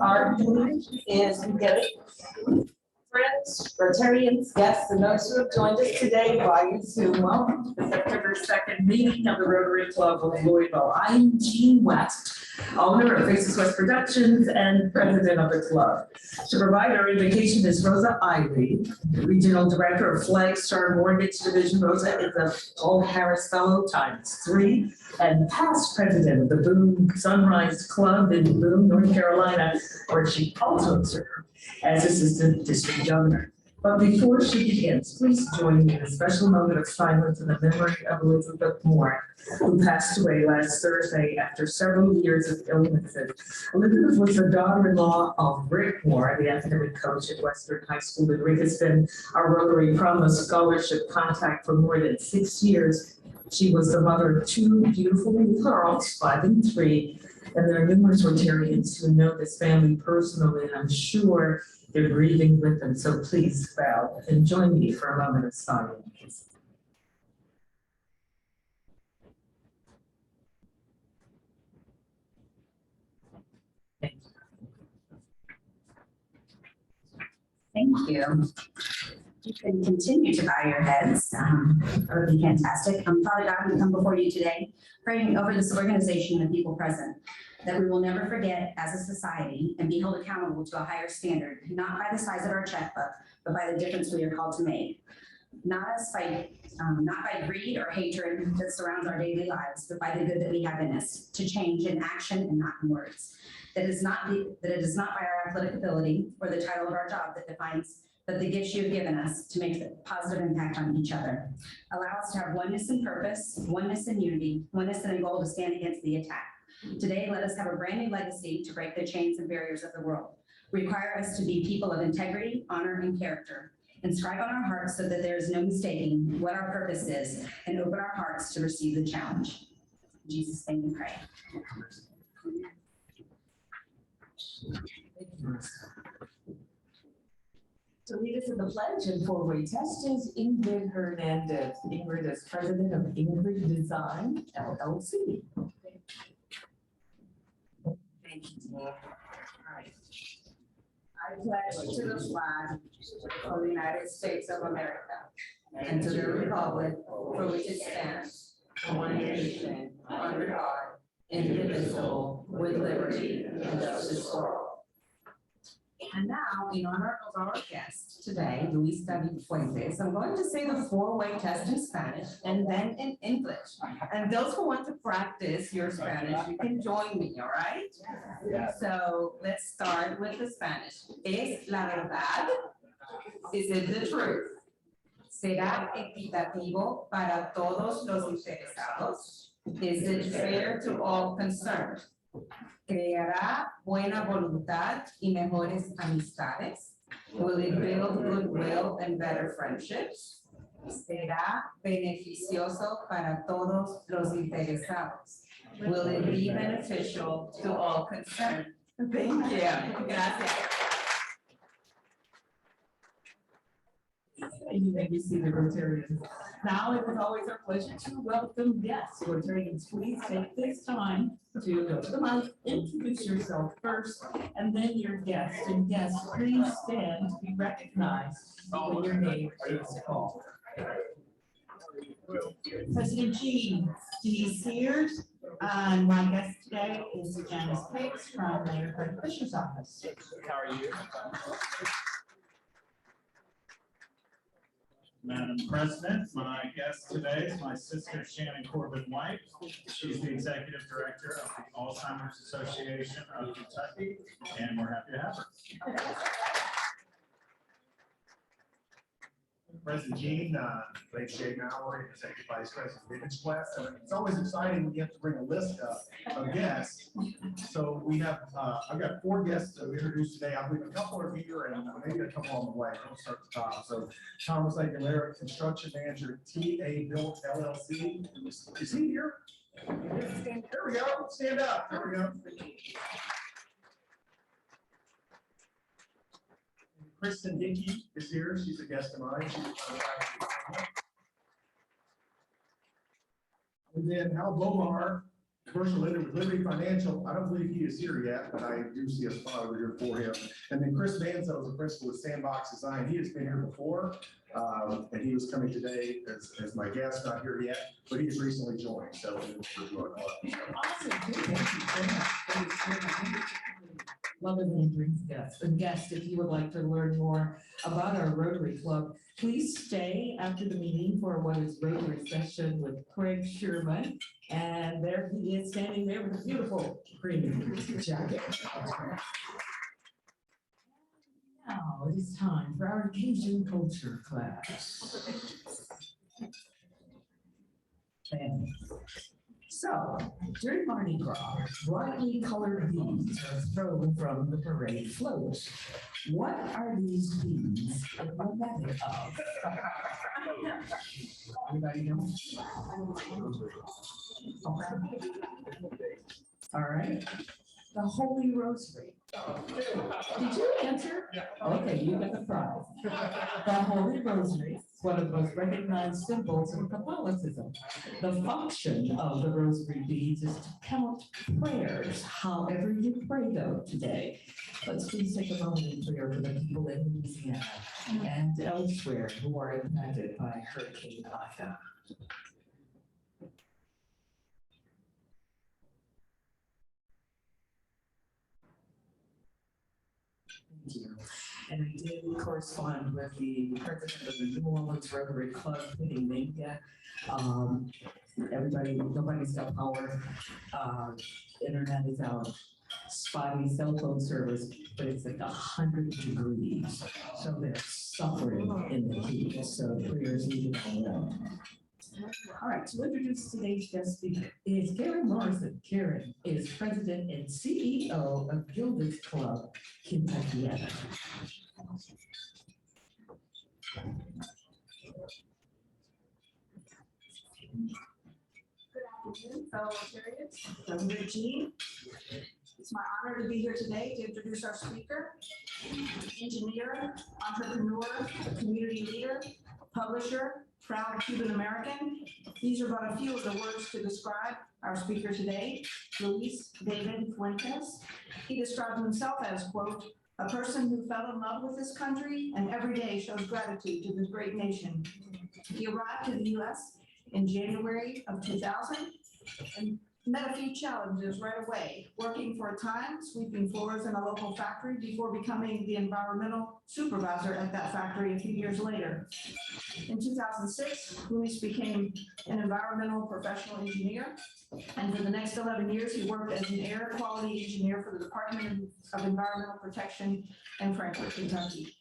Our theme is Immigrate. Friends, Rotarians, guests, and those who have joined us today via Zoom, welcome to the September 2nd meeting of the Rotary Club of Louisville. I'm Jean West, owner of Faces West Productions and president of the club. To provide our invitation is Rosa Ivey, regional director of Flagstar Mortgage Division. Rosa is a Paul Harris Fellow ×3 and past president of the Boone Sunrise Club in Boone, North Carolina, where she also served as assistant district governor. But before she begins, please join me in a special moment of silence in the memory of Elizabeth Moore, who passed away last Thursday after several years of illnesses. Elizabeth was the daughter-in-law of Rick Moore, the academic coach at Western High School. And Rick has been our Rotary Promise Scholarship contact for more than 6 years. She was the mother of 2 beautiful little girls, 5 and 3, and there are numerous Rotarians who know this family personally, and I'm sure they're grieving with them. So please bow and join me for a moment of silence. Thank you. You can continue to bow your heads. That would be fantastic. Father God, we come before you today, praying over this organization and the people present, that we will never forget as a society and be held accountable to a higher standard, not by the size of our checkbook, but by the difference we are called to make. Not by greed or hatred that surrounds our daily lives, but by the good that we have in us, to change in action and not in words. That it is not by our athletic ability or the title of our job that defines but the gifts you have given us to make a positive impact on each other. Allow us to have oneness in purpose, oneness in unity, oneness in a goal to stand against the attack. Today, let us have a brand new legacy to break the chains and barriers of the world. Require us to be people of integrity, honor, and character. Inscribe on our hearts so that there is no mistaking what our purpose is, and open our hearts to receive the challenge. In Jesus' name we pray. To lead us in the pledge and four-way test is Ingrid Hernandez. Ingrid is president of Immigrate Design, LLC. Thank you, Tina. All right. I pledge to the flag of the United States of America and to the republic for which it stands, one nation, under God, indivisible, with liberty and justice for all. And now, in honor of our guest today, Luis David Fuentes, I'm going to say the four-way test in Spanish and then in English. And those who want to practice your Spanish, you can join me, all right? Yeah. So let's start with the Spanish. ¿Es la verdad? Is it the truth? ¿Será equitativo para todos los interesados? Is it fair to all concerned? ¿Creará buena voluntad y mejores amistades? Will it build goodwill and better friendships? ¿Será beneficioso para todos los interesados? Will it be beneficial to all concerned? Thank you. Gracias. You may be seated, Rotarians. Now it is always our pleasure to welcome guests. Rotarians, please take this time to go to the mic, introduce yourself first, and then your guest. And guests, please stand to be recognized when your name is called. President G. Sears, and my guest today is Janice Hicks from Mayor Fred Fisher's office. How are you? Madam President, my guest today is my sister Shannon Corbin White. She's the Executive Director of the Alzheimer's Association of Kentucky, and we're happy to have her. President Jean, late Shay Mallory, Executive Vice President of Image Class. And it's always exciting when you have to bring a list of guests. So we have, I've got 4 guests to introduce today. I believe a couple are here and maybe a couple on the way. I'll start at the top. So Thomas Aguilera, Construction Manager, TA Built LLC. Is he here? There we go. Stand up. There we go. Kristen Hickey is here. She's a guest of mine. And then Hal Bomar, commercial lender with Liberty Financial. I don't believe he is here yet, but I do see a spot over here for him. And then Chris Manzo is a principal with Sandbox Design. He has been here before, and he was coming today as my guest, not here yet, but he has recently joined. So Awesome. Thank you so much. Love it when he brings guests. And guests, if you would like to learn more about our Rotary Club, please stay after the meeting for what is Rotary session with Craig Sherman. And there he is standing there with a beautiful green jacket. Now it is time for our Cajun culture class. And so, during Mardi Gras, brightly colored beads are thrown from the parade float. What are these beads emblematic of? Anybody know? All right. The Holy Rosary. Did you answer? Okay, you got the prize. The Holy Rosary is one of the most recognized symbols in Catholicism. The function of the rosary beads is to count prayers, however you pray though today. Let's please take a moment in prayer for the people in Louisiana and elsewhere who are impacted by Hurricane Ida. Thank you. And I did correspond with the president of the New Orleans Rotary Club, meeting Minka. Everybody, nobody's got power. Internet is out. Spotty cell phone service, but it's like 100 degrees. So they're suffering in the heat. So prayers needed all around. All right, to introduce today's guest speaker is Karen Morrison. Karen is president and CEO of Gilded Club, Kentuckiana. Good afternoon, fellow Rotarians. President Jean. It's my honor to be here today to introduce our speaker, engineer, entrepreneur, community leader, publisher, proud Cuban American. These are but a few of the words to describe our speaker today, Luis David Fuentes. He described himself as, quote, a person who fell in love with this country and every day shows gratitude to this great nation. He arrived to the U.S. in January of 2000 and met a few challenges right away, working for a time, sweeping floors in a local factory before becoming the environmental supervisor at that factory a few years later. In 2006, Luis became an environmental professional engineer, and for the next 11 years, he worked as an air quality engineer for the Department of Environmental Protection in Frankfort, Kentucky.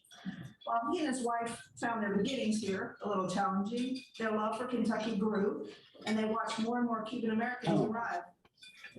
While he and his wife found their beginnings here a little challenging, their love for Kentucky grew, and they watched more and more Cuban Americans arrive.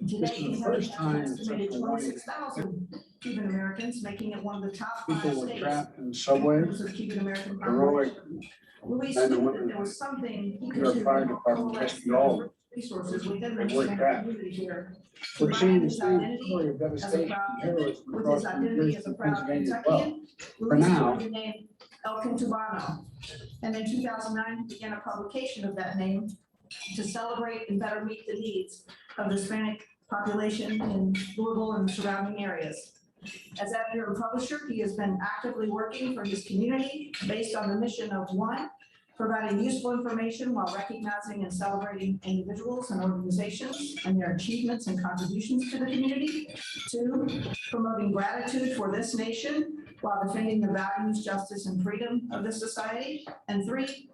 Today, Kentucky has an estimated 26,000 Cuban Americans, making it one of the top 5 People were states trapped in subways, of Cuban American heroic population. Luis men and knew that women. there was something he could Their do fire to department collect rescued all of them. resources within the They worked back. community here. We're seeing the His same identity story of as a devastation proud, and terrorism with across his New identity Jersey as a and proud Pennsylvania as well. Kentuckian, For Luis now- took the name El Cantubano. And in 2009, he began a publication of that name to celebrate and better meet the needs of the Hispanic population in Louisville and the surrounding areas. As editor and publisher, he has been actively working for his community based on the mission of 1, providing useful information while recognizing and celebrating individuals and organizations and their achievements and contributions to the community. 2, promoting gratitude for this nation while defending the values, justice, and freedom of this society. And 3,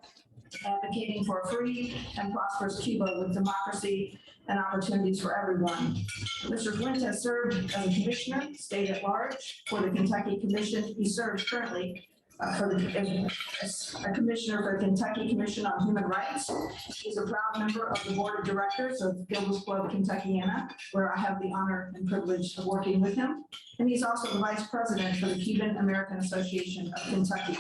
advocating for a free and prosperous Cuba with democracy and opportunities for everyone. Mr. Fuentes served as a commissioner, state at large, for the Kentucky Commission. He serves currently as a commissioner for the Kentucky Commission on Human Rights. He's a proud member of the board of directors of Gilbert Club, Kentuckiana, where I have the honor and privilege of working with him. And he's also the vice president for the Cuban American Association of Kentucky.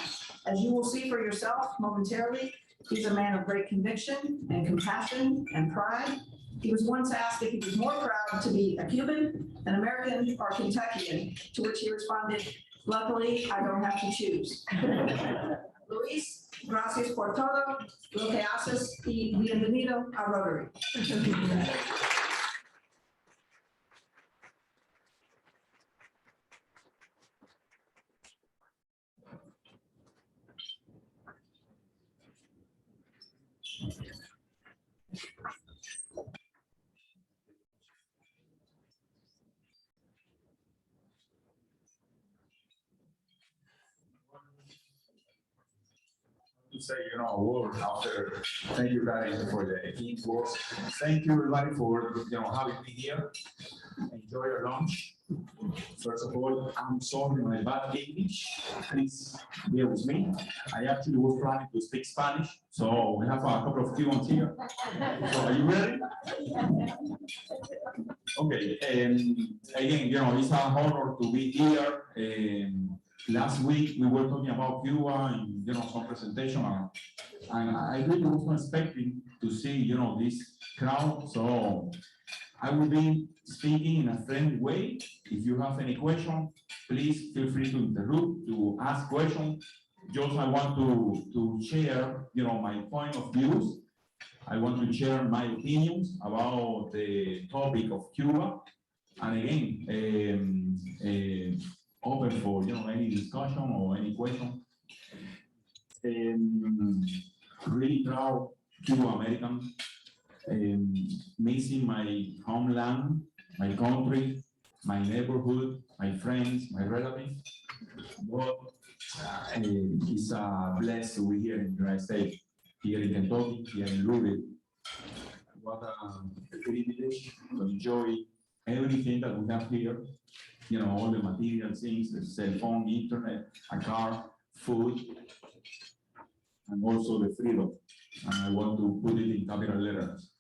As you will see for yourself momentarily, he's a man of great conviction and compassion and pride. He was once asked if he was more proud to be a Cuban, an American, or Kentuckian, to which he responded, "Luckily, I don't have to choose." Luis, gracias por todo lo que haces y bienvenido a Rotary. To say, a word after, thank you guys for the info. Thank you everybody for, having me here. Enjoy your lunch. First of all, I'm sorry my bad English. Please bear with me. I actually was planning to speak Spanish, so we have a couple of Cubans here. So are you ready? Okay, again, it's an honor to be here. Last week we were talking about Cuba and some presentation, and I really wasn't expecting to see this crowd. So I will be speaking in a friendly way. If you have any question, please feel free to interrupt, to ask questions. Just I want to share my point of views. I want to share my opinions about the topic of Cuba, and again. Open for any discussion or any question. Really proud Cuban American, missing my homeland, my country, my neighborhood, my friends, my relatives. But it's blessed to be here in the United States, here in Kentucky, here in Louisville. What a privilege to enjoy everything that we have here. All the material things, the cell phone, internet, a car, food, and also the freedom. And I want to put it in capital letters.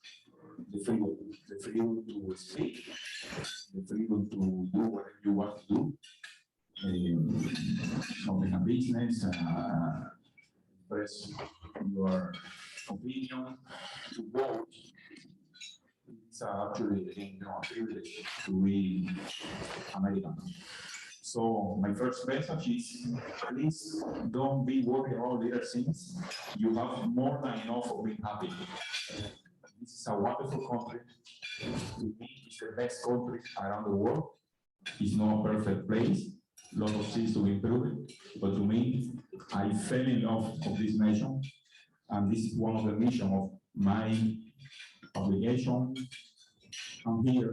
The freedom to speak, the freedom to do whatever you want to do, open a business, express your opinion, to vote. It's actually a privilege to be American. So my first message is, please don't be worried about little things. You have more than enough of being happy. This is a wonderful country. To me, it's the best country around the world. It's not a perfect place. A lot of things to improve. But to me, I fell in love with this nation. And this is one of the missions of my obligation. I'm here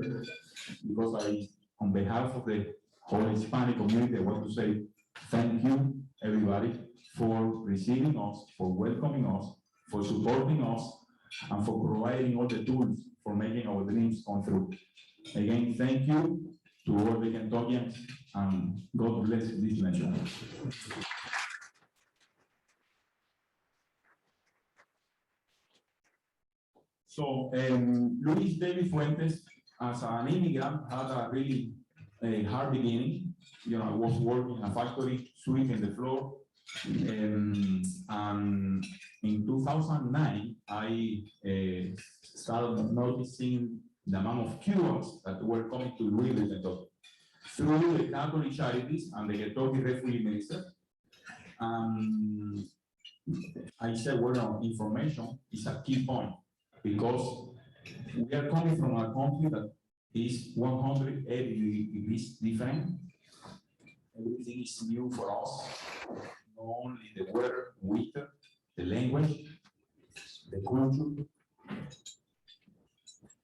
because on behalf of the whole Hispanic community, I want to say thank you, everybody, for receiving us, for welcoming us, for supporting us, and for providing all the tools for making our dreams come true. Again, thank you to all the Kentuckians, and God bless this nation. So, Luis David Fuentes, as an immigrant, had a really hard beginning. I was working in a factory, sweeping the floor. And in 2009, I started noticing the amount of Cubans that were coming to Louisville, Kentucky, through the Catholic Charities and the Kentucky Refugee Minister. I said, well, information is a key point, because we are coming from a country that is 180 degrees different. Everything is new for us, not only the weather, winter, the language, the culture.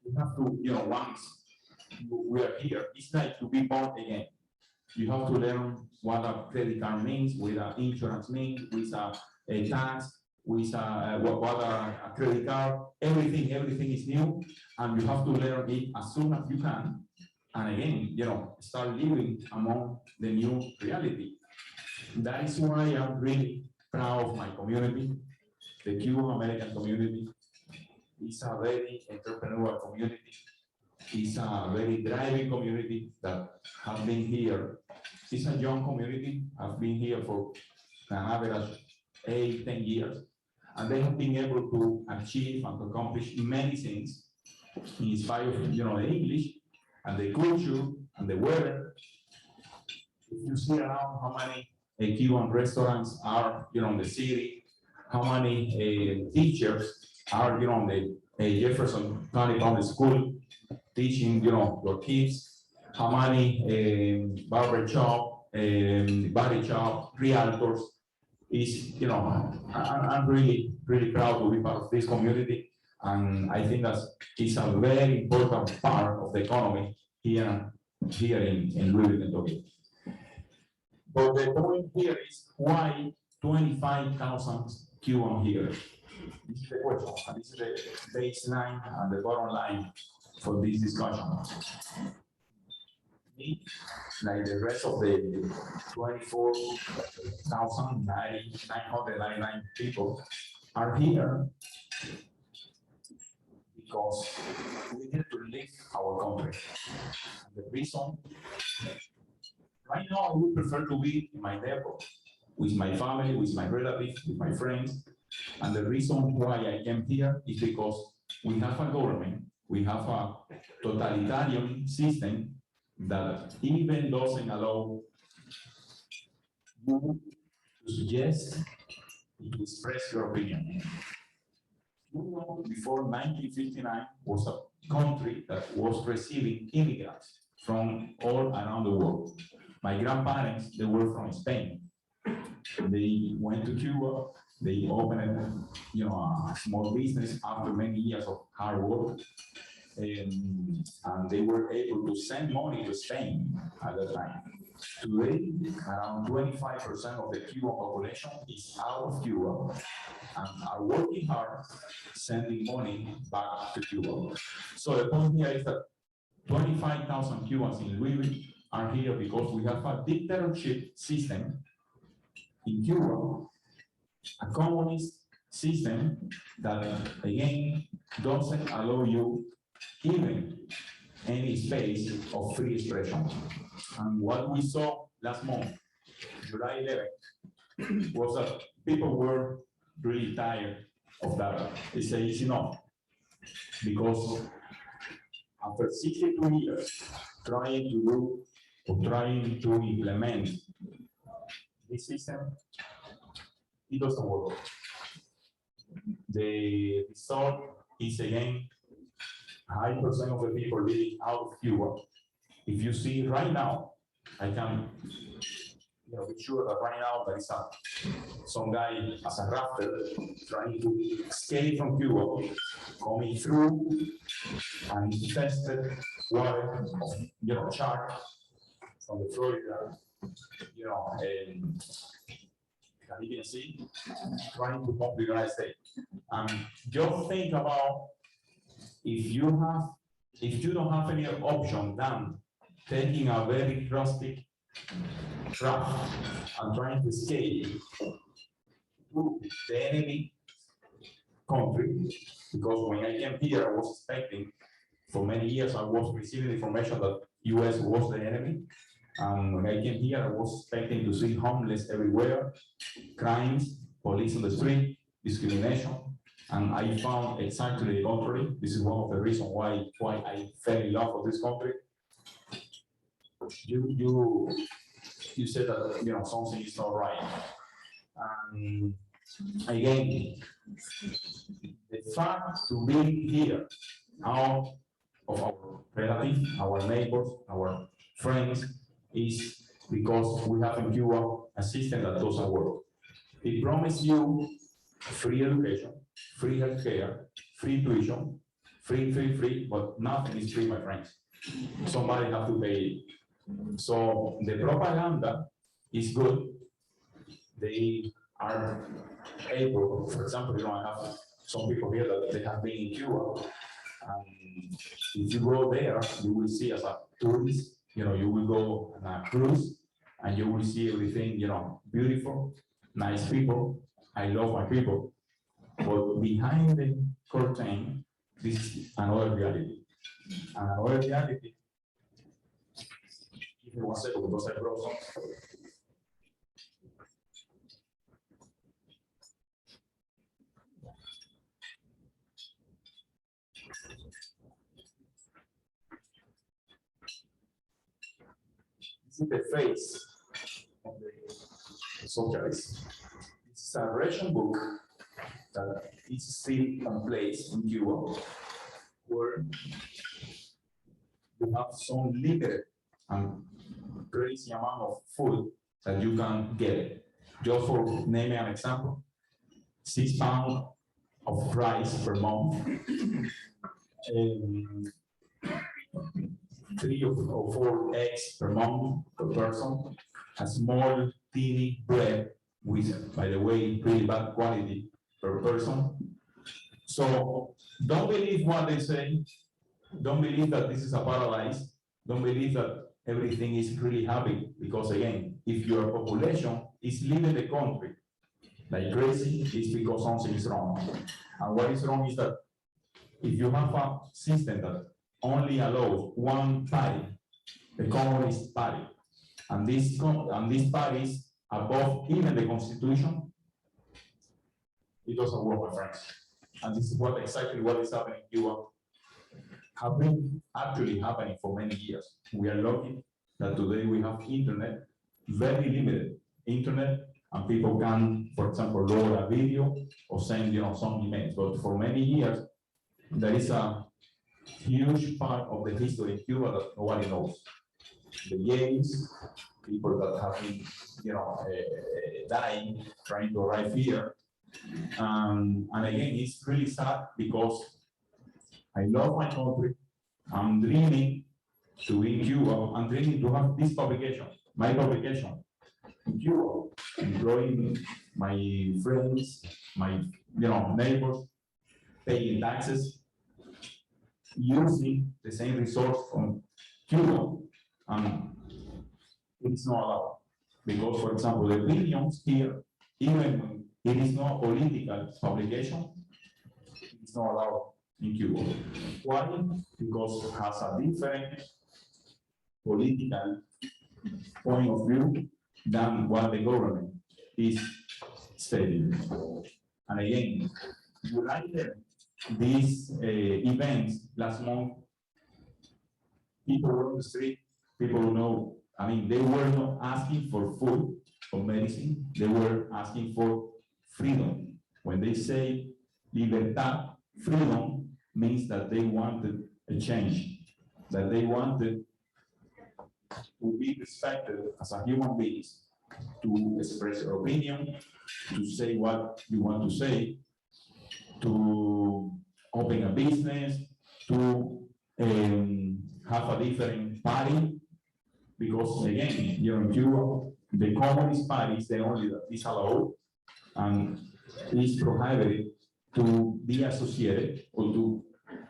We have to, once we are here, it's like to be born again. You have to learn what a credit card means, what an insurance means, with a tax, with what a credit card. Everything is new, and you have to learn it as soon as you can. And again, start living among the new reality. That is why I'm really proud of my community. The Cuban American community is a very entrepreneurial community. It's a very driving community that has been here. It's a young community, has been here for an average 8-10 years. And they have been able to achieve and to accomplish many things in spite of the English and the culture and the weather. If you see around how many Cuban restaurants are in the city, how many teachers are on the Jefferson County Public School teaching your kids, how many barber shop, body shop, realtors is I'm really proud to be part of this community, and I think that it's a very important part of the economy here in Louisville, Kentucky. But the point here is why 25,000 Cuban here. This is the question, and this is the baseline and the bottom line for this discussion. Me, like the rest of the 24,999 people are here because we need to live our country. And the reason, right now, I would prefer to be in my neighborhood, with my family, with my relatives, with my friends. And the reason why I came here is because we have a government, we have a totalitarian system that even doesn't allow you to suggest, to express your opinion. Before 1959 was a country that was receiving immigrants from all around the world. My grandparents, they were from Spain. They went to Cuba. They opened a small business after many years of hard work. And they were able to send money to Spain at that time. Today, around 25% of the Cuban population is out of Cuba and are working hard, sending money back to Cuba. So the point here is that 25,000 Cubans in Louisville are here because we have a dictatorship system in Cuba, a communist system that, again, doesn't allow you even any space of free expression. And what we saw last month, July 11th, was that people were really tired of that. They say it's enough. Because after 62 years trying to do or trying to implement this system, it doesn't work. The result is, again, high percent of the people living out of Cuba. If you see right now, I can be sure that right now there is some guy as a rafter trying to escape from Cuba, coming through an infested water of shark from the Florida, Caribbean Sea, trying to come to the United States. And just think about if you don't have any option than taking a very rustic raft and trying to escape to the enemy country, because when I came here, I was expecting, for many years, I was receiving information that US was the enemy. And when I came here, I was expecting to see homeless everywhere, crimes, police on the street, discrimination. And I found exactly the contrary. This is one of the reasons why I fell in love with this country. You said that something is not right. And again, the fact to be here out of our relatives, our neighbors, our friends, is because we have in Cuba a system that doesn't work. It promises you free education, free healthcare, free tuition, free, but nothing is free, my friends. Somebody has to pay it. So the propaganda is good. They are able, for example, I have some people here that they have been in Cuba. If you go there, you will see as a tourist, you will go on a cruise and you will see everything, beautiful, nice people. I love my people. But behind the curtain, this is another reality. And another reality, give me 1 second because I brought some. This is the face of the socialists. This is a Russian book that is still in place in Cuba, where you have some limited and crazy amount of food that you can get. Just for naming an example, 6 pounds of rice per month, 3 or 4 eggs per month per person, a small teeny bread with, by the way, really bad quality per person. So don't believe what they say. Don't believe that this is a paradise. Don't believe that everything is really happy, because again, if your population is leaving the country like crazy, it's because something is wrong. And what is wrong is that if you have a system that only allows one party, the Communist Party, and this party is above even the Constitution, it doesn't work, my friends. And this is exactly what is happening in Cuba. Have been actually happening for many years. We are lucky that today we have internet, very limited internet, and people can, for example, load a video or send some emails. But for many years, there is a huge part of the history in Cuba that nobody knows. The gays, people that have been, dying, trying to arrive here. And again, it's really sad because I love my country. I'm dreaming to be in Cuba. I'm dreaming to have this publication, my publication in Cuba, employing my friends, my neighbors, paying taxes, using the same resource from Cuba. It's not allowed. Because, for example, the opinions here, even when it is not a political publication, it's not allowed in Cuba. Why? Because it has a different political point of view than what the government is stating. And again, united these events last month, people were on the street, people know, they were not asking for food or medicine, they were asking for freedom. When they say libertad, freedom means that they wanted a change, that they wanted to be respected as a human being, to express your opinion, to say what you want to say, to open a business, to have a different party, because again, in Cuba, the Communist Party is the only that is allowed and is prohibited to be associated or to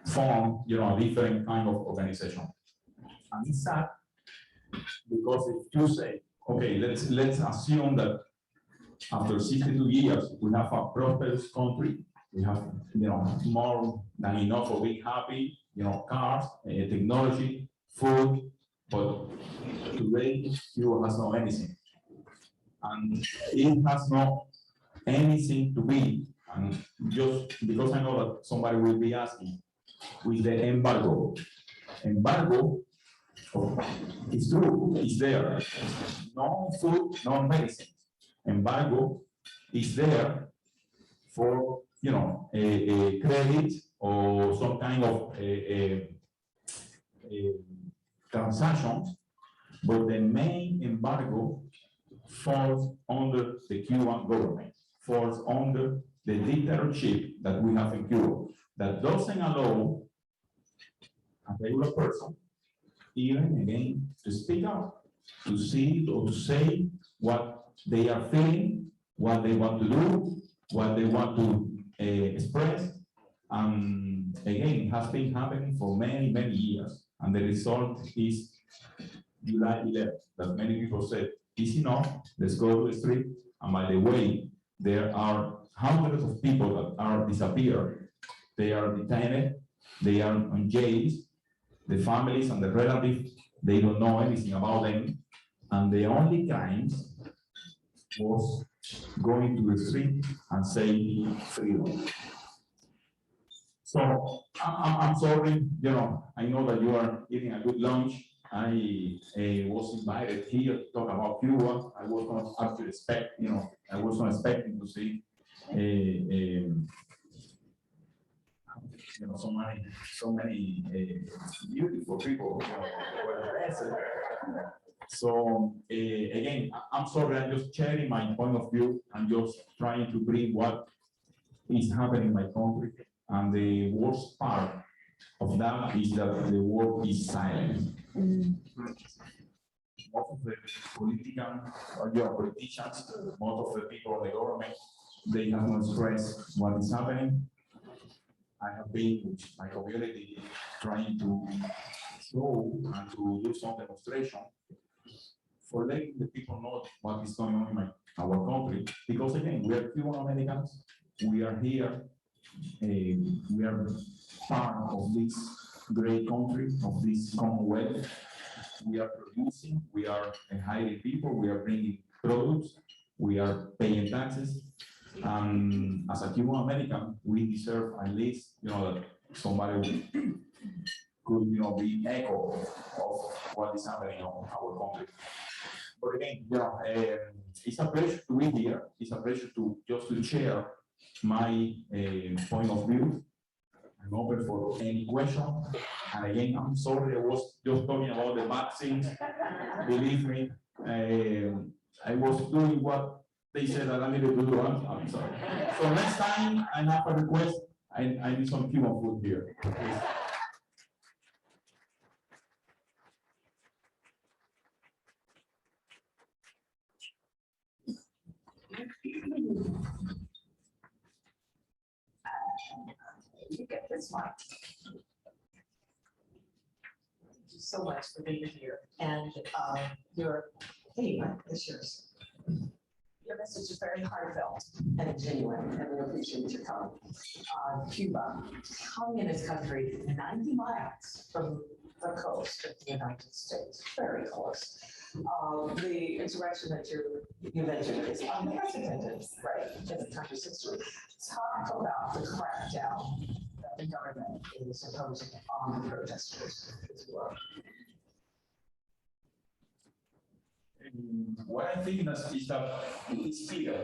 form, a different kind of organization. And it's sad because if you say, okay, let's assume that after 62 years we have a prosperous country, we have, more than enough of being happy, cars, technology, food, but today Cuba has no anything, and it has no anything to be. And just because I know that somebody will be asking, with the embargo, it's true, it's there. No food, no medicine. Embargo is there for, a credit or some kind of transactions, but the main embargo falls under the Cuban government, falls under the dictatorship that we have in Cuba, that doesn't allow a regular person even again to speak up, to see or to say what they are feeling, what they want to do, what they want to express. And again, it has been happening for many, many years. And the result is July 11th, that many people said, is enough, let's go to the street. And by the way, there are hundreds of people that are disappeared. They are detained, they are on jails. The families and the relatives, they don't know anything about them. And the only crimes was going to the street and saying freedom. So I'm sorry, you know, I know that you are eating a good lunch. I was invited here to talk about Cuba. I was going to actually expect, you know, I was not expecting to see you know, so many beautiful people, you know, were present. So again, I'm sorry, I'm just sharing my point of view. I'm just trying to bring what is happening in my country. And the worst part of that is that the world is silent. Most of the politicians, most of the people in the government, they have not expressed what is happening. I have been with my community trying to show and to do some demonstration for letting the people know what is going on in our country. Because again, we are Cuban Americans, we are here, we are part of this great country, of this Commonwealth. We are producing, we are hiring people, we are bringing products, we are paying taxes. As a Cuban American, we deserve at least, you know, that somebody could, you know, be echo of what is happening in our country. But again, you know, it's a pleasure to be here. It's a pleasure to just to share my point of view. I'm open for any question. And again, I'm sorry, I was just talking about the vaccines. Believe me, I was doing what they said that I needed to do. I'm sorry. So next time I have a request, I need some Cuban food here. Please. You get this one. Thank you so much for being here. And your, hey, Mike, it's yours. Your message is very heartfelt and genuine, and we appreciate your coming. Cuba, hung in its country 90 miles from the coast of the United States, very close. The interaction that you mentioned is unprecedented, right, in the country's history. Talk about the crackdown that the government is imposing on the protesters as well. What I think is that it's clear.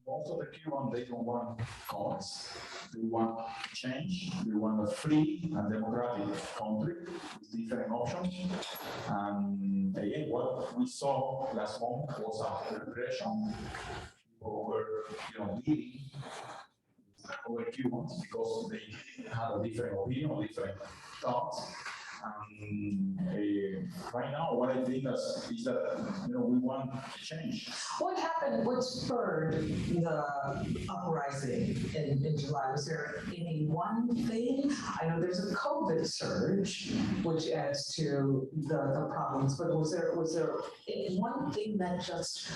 Most of the Cubans, they don't want cause. They want change. They want a free and democratic country with different options. And again, what we saw last month was a repression over, you know, leading over Cubans because they had a different opinion, different thoughts. Right now, what I think is that, you know, we want change. What happened, what spurred the uprising in July? Was there any one thing? I know there's a COVID surge, which adds to the problems, but was there one thing that just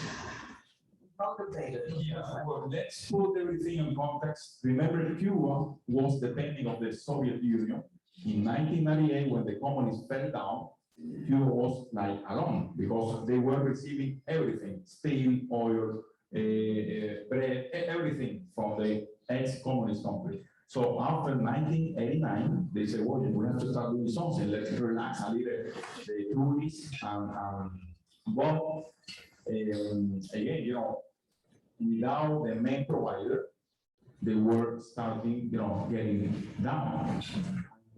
motivated? Yeah, well, let's put everything in context. Remember, Cuba was depending on the Soviet Union. In 1998, when the communists fell down, Cuba was like alone because they were receiving everything, steel, oil, bread, everything from the ex-communist country. So after 1989, they said, well, we have to start doing something. Let's relax a little the tourists but again, you know, without the main provider, they were starting, you know, getting down.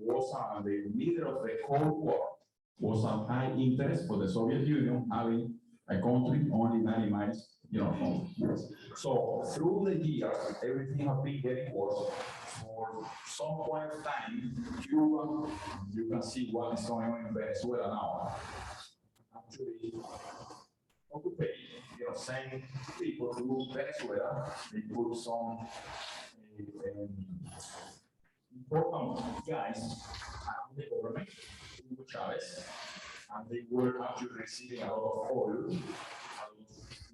Was the leader of the Cold War was a high interest for the Soviet Union having a country only 90 miles, you know, from US. So through the years, everything has been getting worse. for some point of time, Cuba, you can see what is going on in Venezuela now. Actually, occupy, send people to Venezuela, they put some important guys around the government, Hugo Chavez, and they were actually receiving a lot of oil, a lot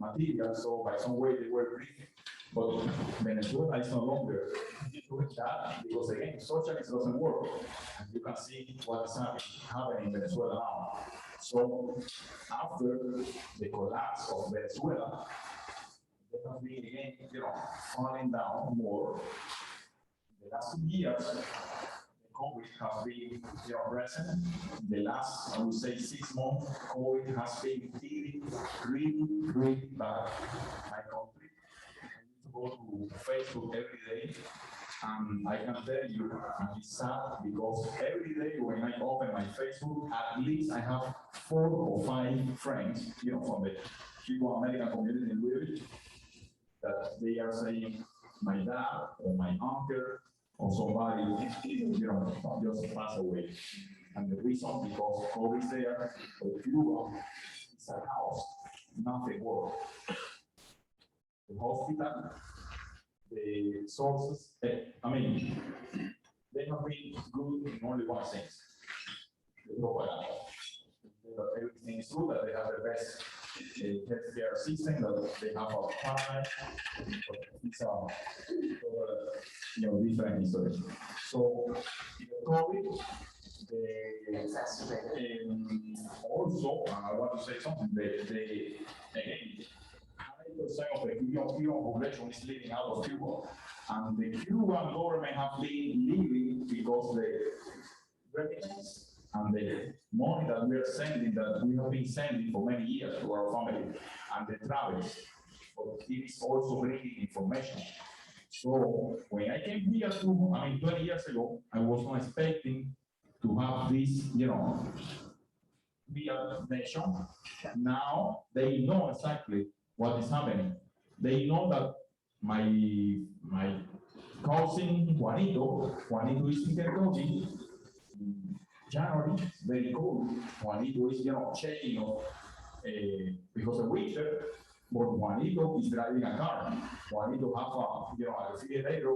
of material, so by some way they were breathing. But Venezuela is no longer doing that because again, socialism doesn't work. And you can see what is happening in Venezuela now. So after the collapse of Venezuela, they have been again, falling down more. The last 2 years, the COVID has been, present. The last, I would say, 6 months, COVID has been really bad in my country. I used to go to Facebook every day, and I can tell you, and it's sad because every day when I open my Facebook, at least I have 4 or 5 friends, from the Cuban American community in Rotary, that they are saying my dad or my uncle or somebody, just passed away. And the reason because COVID is there, but Cuba is a house, nothing works. The hospital, the sources, they have been good in only one sense, the propaganda. Everything is good, that they have the best healthcare system, that they have a plan, it's a different history. So, COVID, also, I want to say something, again, 90% of the Cuban population is living out of Cuba. And the Cuban government have been living because the revenues and the money that we are sending, that we have been sending for many years to our family, and the travels, but it is also bringing information. So when I came here 20 years ago, I was not expecting to have this, be a nation. Now they know exactly what is happening. They know that my cousin Juanito is in Kentucky. January, very cold. Juanito is, checking, because of winter, but Juanito is driving a car. Juanito have a refrigerator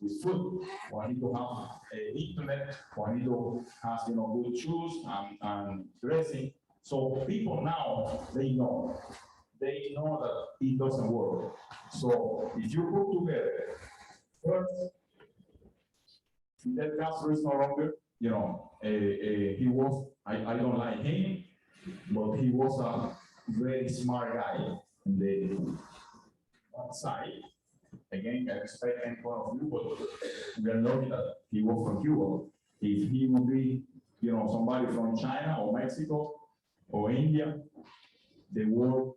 with food. Juanito have internet. Juanito has, good shoes and dressing. So people now, they know that it doesn't work. So if you put together, first, Fidel Castro is no longer, he was, I don't like him, but he was a very smart guy in the one side. Again, I respect any point of view, but we are lucky that he was from Cuba. If he would be, somebody from China or Mexico or India, the world,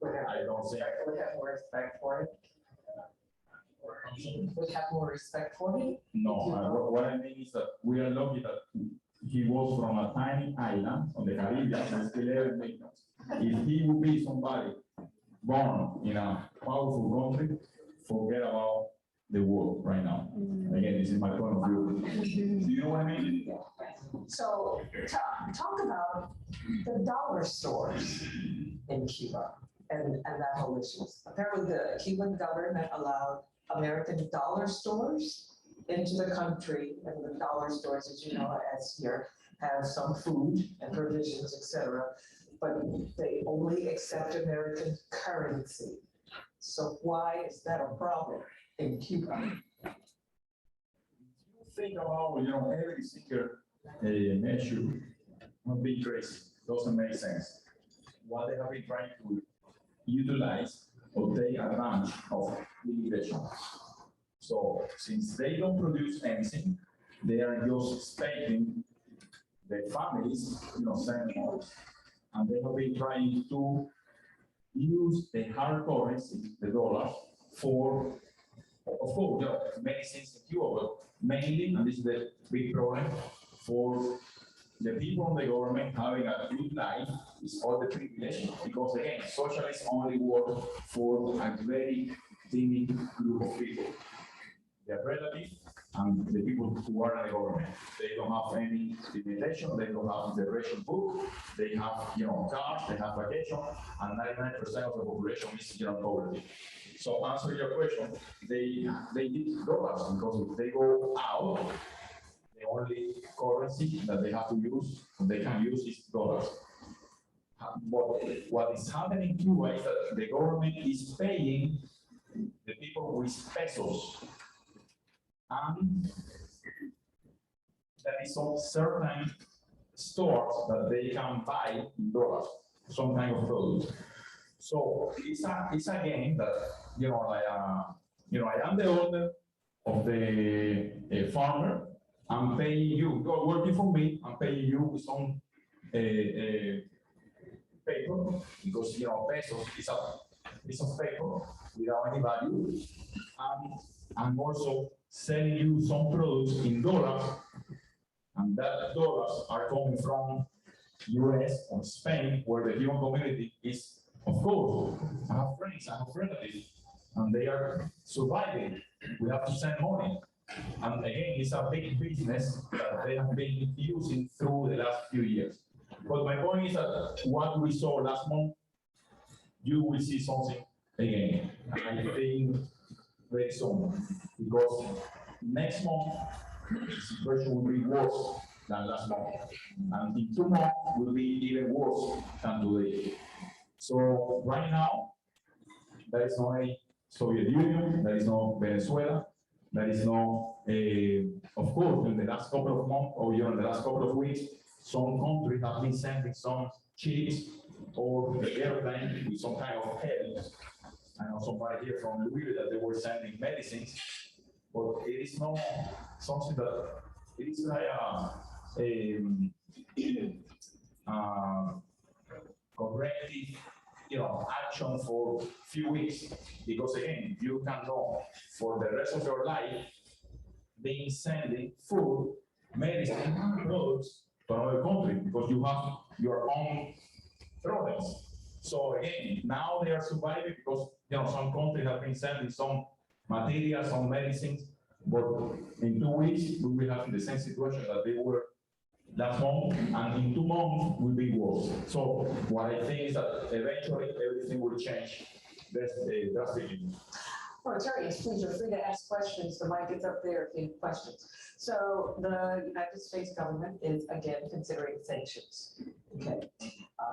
I don't think. Would have more respect for it. Would have more respect for him. No, what I mean is that we are lucky that he was from a tiny island on the Caribbean, still 11 million. If he would be somebody born in a powerful country, forget about the world right now. Again, this is my point of view. Do you know what I mean? So talk about the dollar stores in Cuba and that whole issue. Apparently the Cuban government allowed American dollar stores into the country, and the dollar stores, as you know, as here, have some food and provisions, etc. But they only accept American currency. So why is that a problem in Cuba? Think about, every single measure not being crazy, doesn't make sense. What they have been trying to utilize or take advantage of immigration. So since they don't produce anything, they are just expecting the families, send more. And they have been trying to use the hard currency, the dollar, for, of course, many things in Cuba, but mainly, and this is the big problem, for the people in the government having a good life is all the privilege, because again, socialists only work for a very teeny group of people. They're relatives and the people who are in the government. They don't have any limitation, they don't have the ration book, they have, cars, they have vacation, and 99% of the population is, poverty. So answer your question, they need dollars because if they go out, the only currency that they have to use, they can use is dollars. But what is happening in Cuba is that the government is paying the people with pesos. And there is some certain stores that they can buy in dollars, some kind of product. So it's a game that, I am the owner of the farmer. I'm paying you, you're working for me, I'm paying you with some paper, because, pesos is a piece of paper without any value. And I'm also selling you some products in dollars, and that dollars are coming from US or Spain, where the human community is, of course, I have friends, I have relatives, and they are surviving. We have to send money. And again, it's a big business that they have been using through the last few years. But my point is that what we saw last month, you will see something again. And I think very soon, because next month, the situation will be worse than last month. And in 2 months, will be even worse than today. So right now, there is no Soviet Union, there is no Venezuela, there is no, of course, in the last couple of months or in the last couple of weeks, some countries have been sending some ships or the airplane with some kind of help. I know somebody here from Louisville that they were sending medicines, but it is not something that it is like corrective, action for few weeks, because again, you can know for the rest of your life being sending food, medicine, products to another country because you have your own problems. So again, now they are surviving because some countries have been sending some materials, some medicines, but in 2 weeks we will have the same situation that they were last month, and in 2 months will be worse. So what I think is that eventually everything will change drastically. Rotarians, please, you're free to ask questions. The mic is up there if you have questions. So the United States government is again considering sanctions, okay,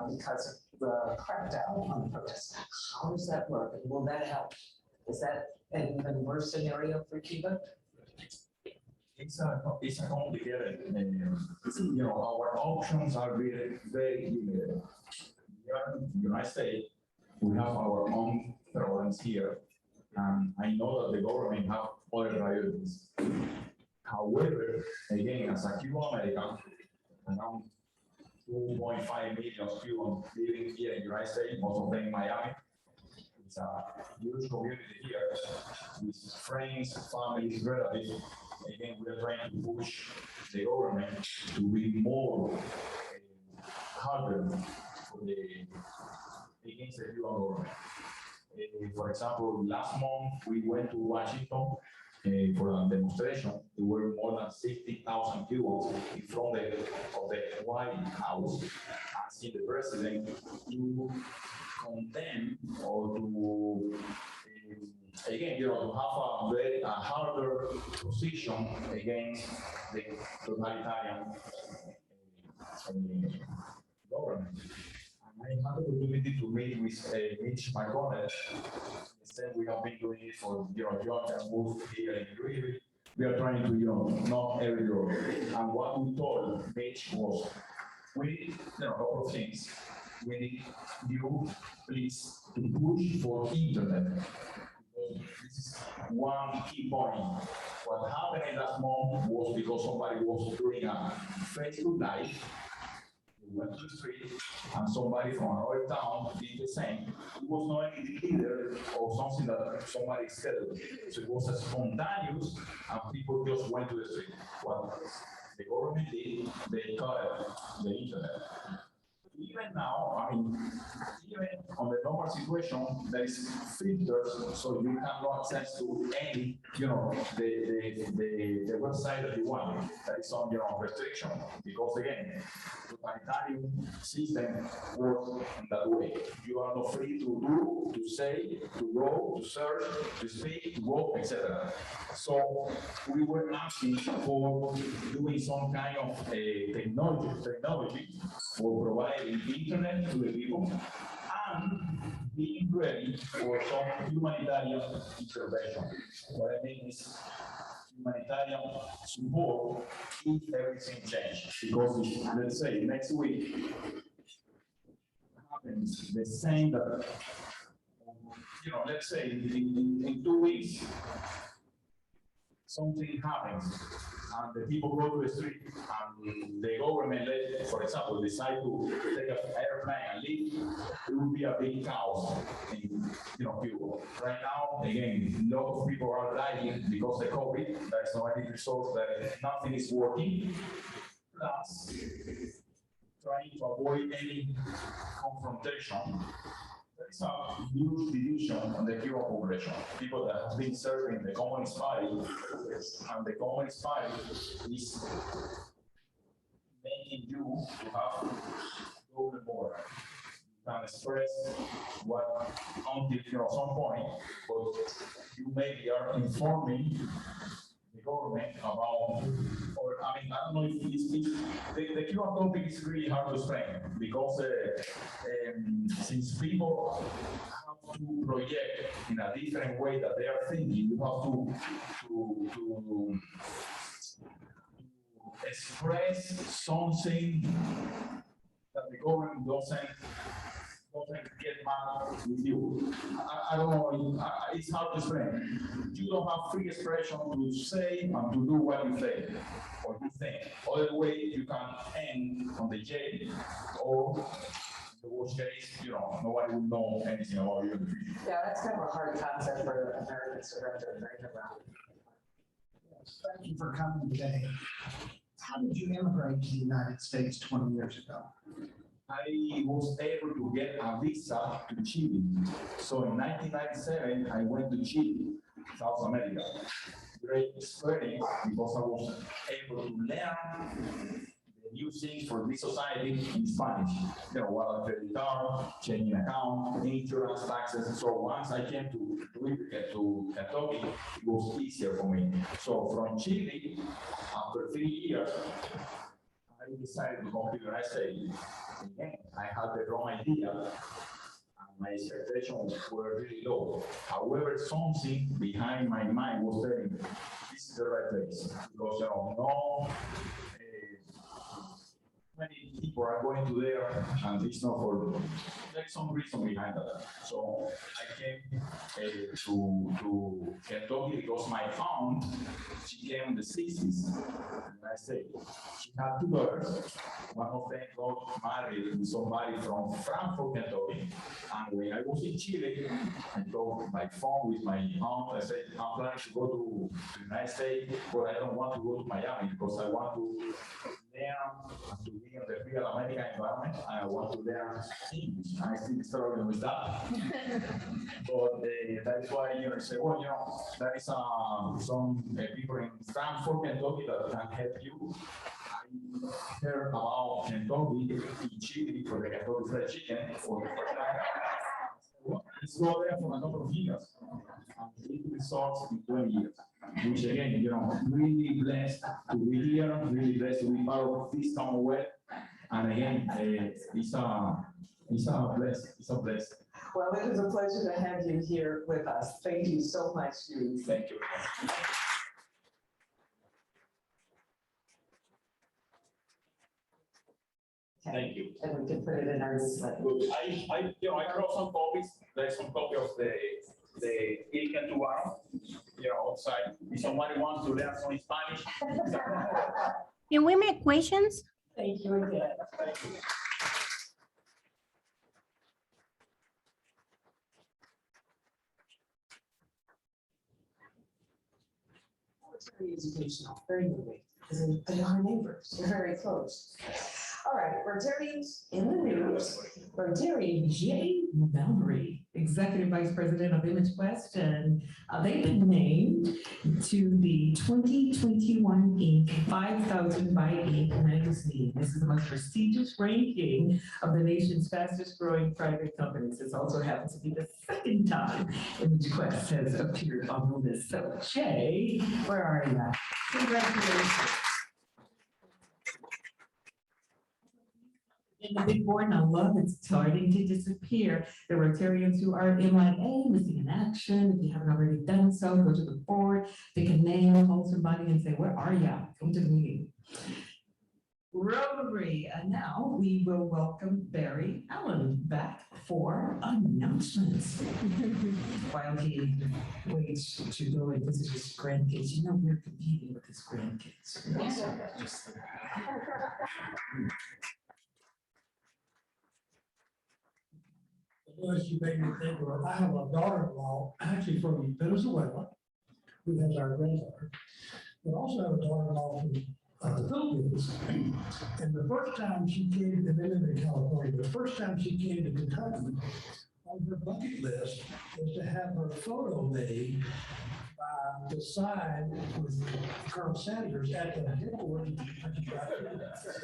because of the crackdown on protests. How does that work, and will that help? Is that an even worse scenario for Cuba? It's a complicated, our options are really very limited. Here in the United States, we have our own problems here, and I know that the government have other priorities. However, again, as a Cuban American, around 2.5 million Cubans living here in the United States, most of them in Miami. It's a huge community here with friends, families, relatives. Again, we are trying to push the government to be more harder for against the Cuban government. For example, last month we went to Washington for a demonstration. There were more than 60,000 Cubans in front of the White House, asking the president to condemn or to again, to have a very harder position against the totalitarian government. And I had the opportunity to meet with Mitch McConnell. Instead, we have been doing it for Georgia and moved here in Louisville. We are trying to knock every door. And what we told Mitch was, we need a couple of things. We need you, please, to push for internet. This is one key point. What happened last month was because somebody was doing a Facebook Live. We went to the street, and somebody from another town did the same. It was not any leader or something that somebody said. So it was a spontaneous, and people just went to the street. What the government did, they cut the internet. even now, I mean, even on the normal situation, there is filters, so you have no access to any, the website that you want. That is some, restriction, because again, the humanitarian system works in that way. You are not free to do, to say, to go, to search, to speak, to go, etc. So we were asking for doing some kind of technology for providing internet to the people and being ready for some humanitarian intervention. What I mean is humanitarian support if everything changes. Because if, let's say, next week happens the same that, let's say in 2 weeks, something happens and the people go to the street and the government, for example, decide to take an airplane and leave, it will be a big chaos in people. Right now, again, a lot of people are dying because of COVID. There's no any resource, that nothing is working. Plus, trying to avoid any confrontation. There is a huge division on the Cuban population. People that have been serving the Communist Party, and the Communist Party is making you to have to go to border. You can express what until some point, but you maybe are informing the government about, or I mean, I don't know if the Cuban topic is really hard to explain, because since people have to project in a different way that they are thinking, you have to express something that the government doesn't get mad with you. I don't know, it's hard to explain. You don't have free expression to say and to do what you say or you think. Other way, you can end on the jail, or in the worst case, nobody will know anything about you in the future. Yeah, that's kind of a hard concept for Americans to wrap their brain around. Thank you for coming today. How did you immigrate to the United States 20 years ago? I was able to get a visa to Chile. So in 1997, I went to Chile, South America. Great experience, because I was able to learn the new things for this society in Spanish. What a credit card, changing account, insurance, taxes. So once I came to Kentucky, it was easier for me. So from Chile, after 3 years, I decided to come to the United States. Again, I had the wrong idea, and my expectations were really low. However, something behind my mind was telling me, this is the right place, because many people are going to there, and it's not for, there's some reason behind that. So I came to Kentucky because my aunt, she came in the 60s, and I say, she had 2 daughters. One of them got married to somebody from Frankfurt, Kentucky. And when I was in Chile, I talked by phone with my aunt. I said, I'm planning to go to the United States, but I don't want to go to Miami because I want to learn to be in the real American environment. I want to learn English. I still struggling with that. But that is why I say, well, there is some people in Frankfurt, Kentucky that can help you. I heard about Kentucky in Chile for the Kentucky Fried Chicken for the first time. Well, let's go there for a number of years. And it results in 20 years. Which again, really blessed to be here, really blessed to be part of this Commonwealth. And again, it's a blessing. Well, it is a pleasure to have you here with us. Thank you so much, Judy. Thank you. Thank you. And we can put it in our newsletter. Good. I brought some copies. There's some copy of the Weekend tomorrow, outside. If somebody wants to learn some Spanish. Can we make questions? Thank you again. Thank you. Very educational, very moving. They are neighbors, they're very close. All right, Rotarians in the news. Rotarian J. Montgomery, Executive Vice President of Image West, and they've been named to the 2021 Inc. 5000 by Inc. magazine. This is the most prestigious ranking of the nation's fastest growing private companies. This also happens to be the second time Image Quest has appeared on the list. So Jay, where are you at? Congratulations. In the big board, and I love it's starting to disappear. The Rotarians who are MIA, missing in action, if you haven't already done so, go to the board, pick a name, call somebody and say, where are ya? Come to the meeting. Rotary, and now we will welcome Barry Allen back for announcements. While he waits to go and visit his grandkids, you know, we're competing with his grandkids. As you made me think of, I have a daughter-in-law, actually from Venezuela, who has our granddaughter, but also have a daughter-in-law from the Philippines. And the first time she came, and they live in California, the first time she came to Kentucky, on her bucket list was to have her photo made by the sign with Colonel Sanders at the headquarters of the Kentucky Rifle.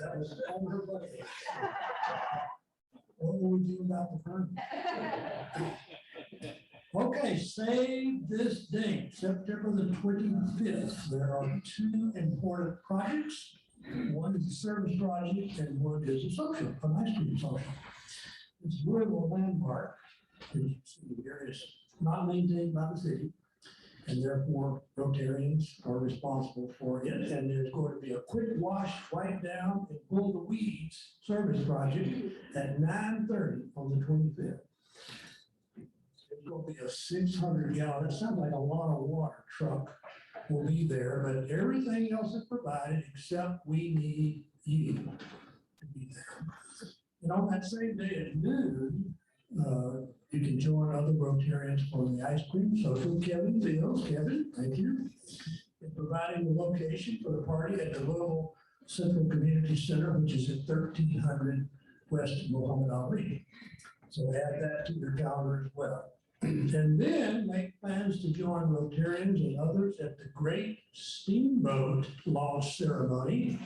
That was on her bucket list. What will we do about the fund? Okay, save this date, September the 25th. There are two important projects. One is a service project and one is a social, an ice cream social. It's really a landmark. As you see here, it's not maintained by the city, and therefore Rotarians are responsible for it. And there's going to be a quick wash, wipe down, and pull the weeds service project at 9:30 on the 25th. It's going to be a 600-gallon, it sounds like a lot of water truck will be there, but everything else is provided except we need you to be there. And on that same day at noon, you can join other Rotarians for the ice cream social. Kevin Fields, Kevin, thank you. In providing the location for the party at the Louisville Central Community Center, which is at 1300 West Muhammad Ali. So add that to your calendar as well. And then make plans to join Rotarians and others at the Great Steamboat launch ceremony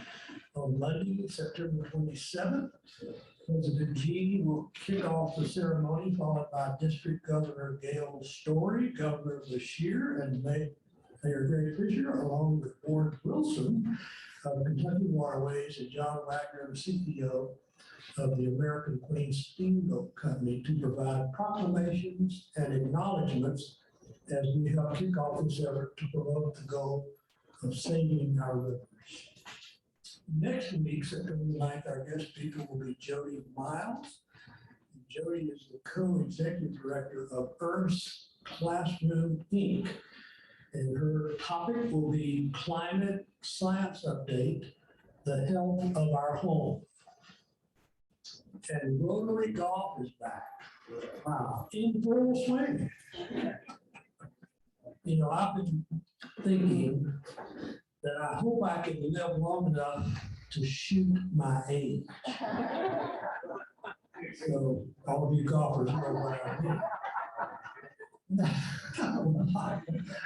on Monday, September 27th. President Gee will kick off the ceremony, followed by District Governor Gail Story, Governor Bashir, and Mayor Gray Fisher, along with Ward Wilson of Kentucky Waterways and John Wagner, CEO of the American Queen Steamboat Company, to provide proclamations and acknowledgements as we help kick off this effort to promote the goal of saving our rivers. Next week, September 9th, our guest speaker will be Jody Miles. Jody is the co-executive director of Earth's Classroom, Inc. And her topic will be Climate Science Update, the Health of Our Home. And Rotary Golf is back. Wow, in full swing. You know, I've been thinking that I hope I can live long enough to shoot my age. So all of you golfers know what I mean.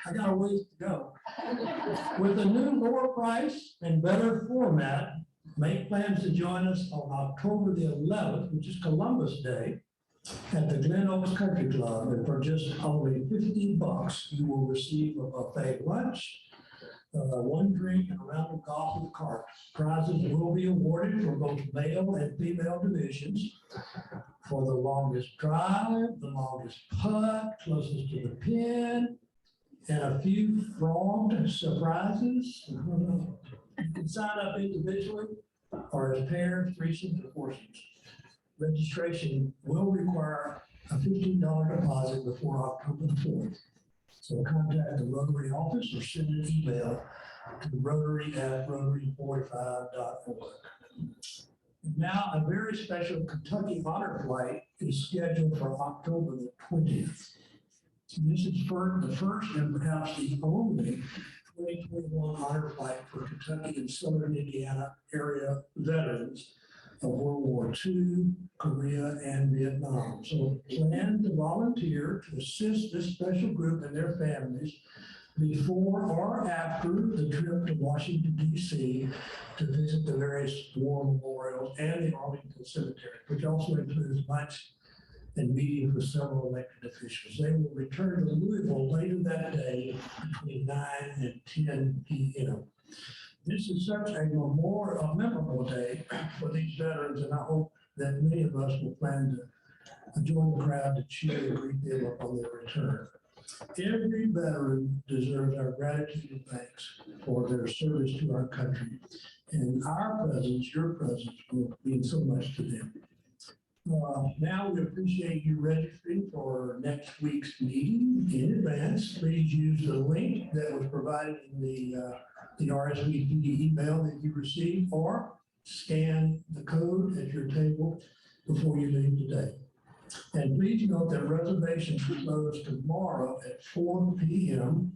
I got a ways to go. With a new lower price and better format, make plans to join us on October the 11th, which is Columbus Day, at the Glen Oaks Country Club. And for just only $50, you will receive a buffet lunch, one drink, and a round of golf with carts. Prizes will be awarded for both male and female divisions for the longest drive, the longest putt, closest to the pin, and a few fraud surprises. You can sign up individually or as pairs, threesomes, or foursomes. Registration will require a $15 deposit before October the 4th. So contact the Rotary office or send an email to rotary@rotary45.org. Now, a very special Kentucky honor flight is scheduled for October the 20th. This is the first and perhaps the only 2021 honor flight for Kentucky and Southern Indiana area veterans of World War II, Korea, and Vietnam. So plan to volunteer to assist this special group and their families before or after the trip to Washington, D.C. to visit the various war memorials and the Arlington Cemetery, which also includes lunch and meeting with several elected officials. They will return to Louisville later that day between 9 and 10 p.m. This is such a memorable day for these veterans, and I hope that many of us will plan to join the crowd to cheer and greet them upon their return. Every veteran deserves our gratitude and thanks for their service to our country, and our presence, your presence, will mean so much to them. Now we appreciate you registering for next week's meeting in advance. Please use the link that was provided in the RSVP email that you received, or scan the code at your table before you leave today. And please note that reservations close tomorrow at 4 p.m.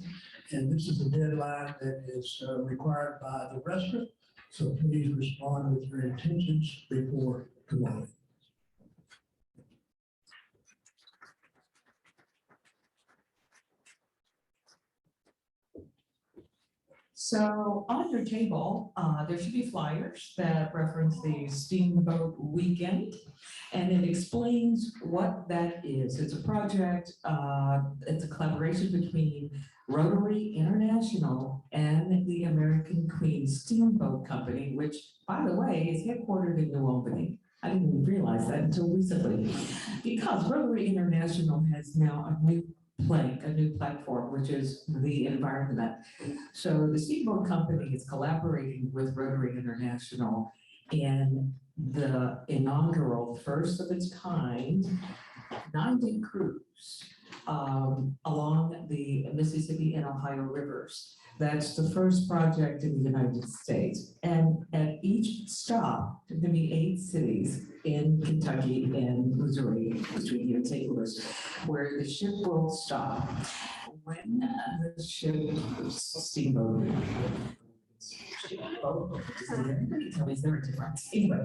And this is a deadline that is required by the restaurant. So please respond with your intentions before tomorrow. So on your table, there should be flyers that reference the Steamboat Weekend, and it explains what that is. It's a project, it's a collaboration between Rotary International and the American Queen Steamboat Company, which, by the way, is headquartered in New Albany. I didn't even realize that until recently, because Rotary International has now a new platform, which is the environment. So the Steamboat Company is collaborating with Rotary International in the inaugural, first of its kind, 9-day cruise along the Mississippi and Ohio rivers. That's the first project in the United States. And at each stop, there are going to be 8 cities in Kentucky and Missouri, between here and St. Louis, where the ship will stop. When the ship, steamboat, tell me, is there a difference? Anyway,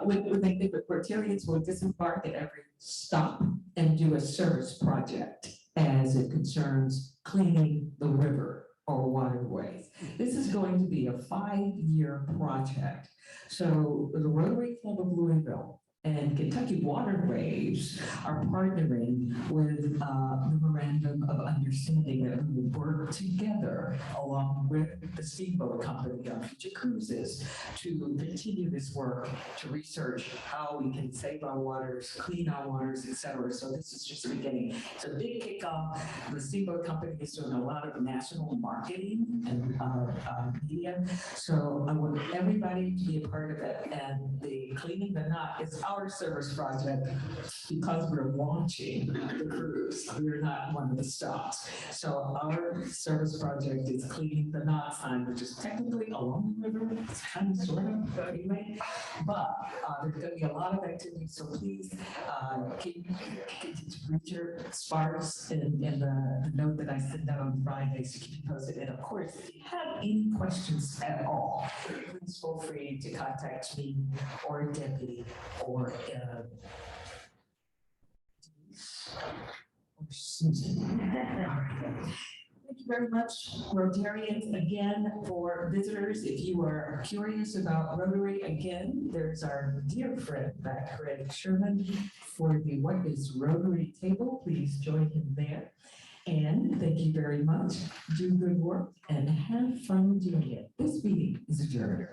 when the Rotarians will disembark at every stop and do a service project as it concerns cleaning the river or waterways. This is going to be a 5-year project. So the Rotary Club of Louisville and Kentucky Waterways are partnering with a memorandum of understanding that we will work together along with the Steamboat Company on future cruises to continue this work, to research how we can save our waters, clean our waters, etc. So this is just the beginning. It's a big kickoff. The Steamboat Company is doing a lot of national marketing and media. So I want everybody to be a part of it. And the Cleaning the Knot is our service project because we're launching the cruise. We're not one of the stops. So our service project is Cleaning the Knot sign, which is technically along the river. It's kind of sort of anyway, but there's going to be a lot of activity. So please keep Richard Sparks in the note that I sent out on Friday, so keep you posted. And of course, if you have any questions at all, please feel free to contact me or Debbie or Susan. Thank you very much, Rotarians, again, for visitors. If you are curious about Rotary, again, there's our dear friend, Craig Sherman, for the What is Rotary table. Please join him there. And thank you very much. Do good work and have fun doing it. This meeting is adjourned.